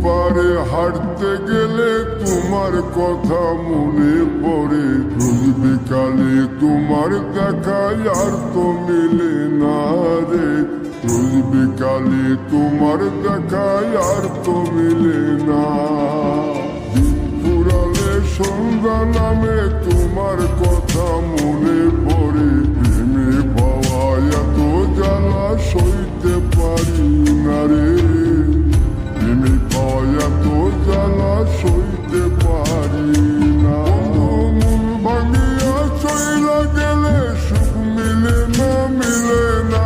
পারে হাঁটতে গেলে তোমার কথা মনে পড়ে। রোজ বিকালে তোমার দেখা আর তো মিলে না রে। রোজ বিকালে তোমার দেখা আর তো মিলে না। দিন ফুরালে সন্ধ্যা নামে তোমার কথা মনে পড়ে। প্রেমে পাওয়া এত জ্বালা সইতে পারি না রে। প্রেমে পাওয়া এত জ্বালা সইতে পারি না। মন ভাঙিয়া চইলা গেলে সুখ মিলে না, মিলে না।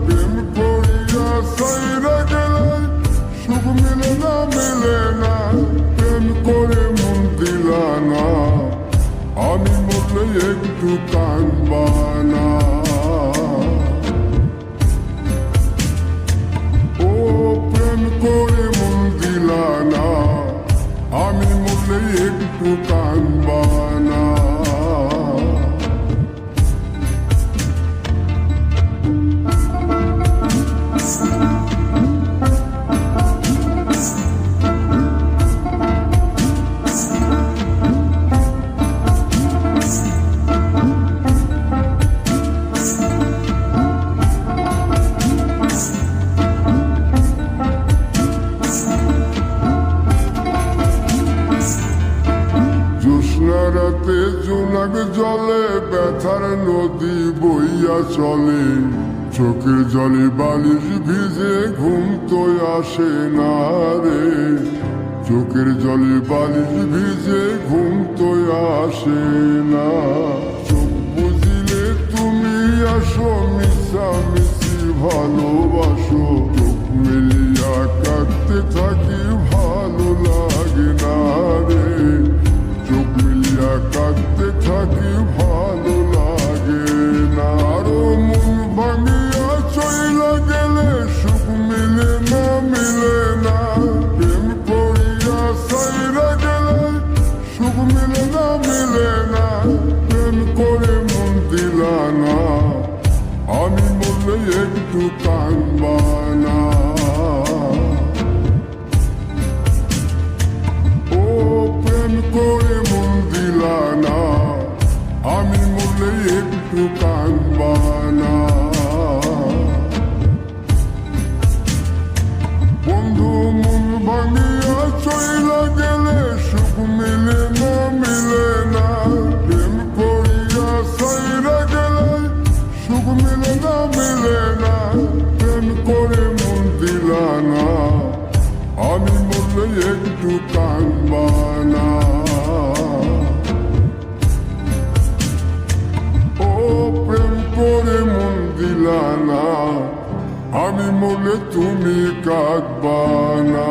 প্রেম করিয়া সাইরা গেলে সুখ মিলে না, মিলে না। প্রেম করে মন দিলা না, আমি মরলে একটু কাঁদবা না। ও প্রেম করে মন দিলা না, আমি মরলে একটু কাঁদবা না। রাতে জোনাক জলে ব্যথার নদী বইয়া চলে। চোখের জলে বালিশ ভিজে ঘুম তো আসে না রে। চোখের জলে বালিশ ভিজে ঘুম তো আসে না। চোখ বুঝিলে তুমি আসো, মিশামিশি ভালোবাসো। চোখ মিলিয়া কাঁদতে থাকি, ভালো লাগে না রে। চোখ মিলিয়া কাঁদতে থাকি, ভালো লাগে না। আরো মন ভাঙিয়া চইলা গেলে সুখ মিলে না, মিলে না। প্রেম করিয়া সাইরা গেলে সুখ মিলে না, মিলে না। প্রেম করে মন দিলা না, আমি মরলে একটু কাঁদবা না। ও প্রেম করে মন দিলা না, আমি মরলে একটু কাঁদবা না। বন্ধু মন ভাঙিয়া চইলা গেলে সুখ মিলে না, মিলে না। প্রেম করিয়া সাইরা গেলে সুখ মিলে না, মিলে না। প্রেম করে মন দিলা না, আমি মরলে একটু কাঁদবা না। ও প্রেম করে মন দিলা না, আমি মরলে তুমি কাঁদবা না।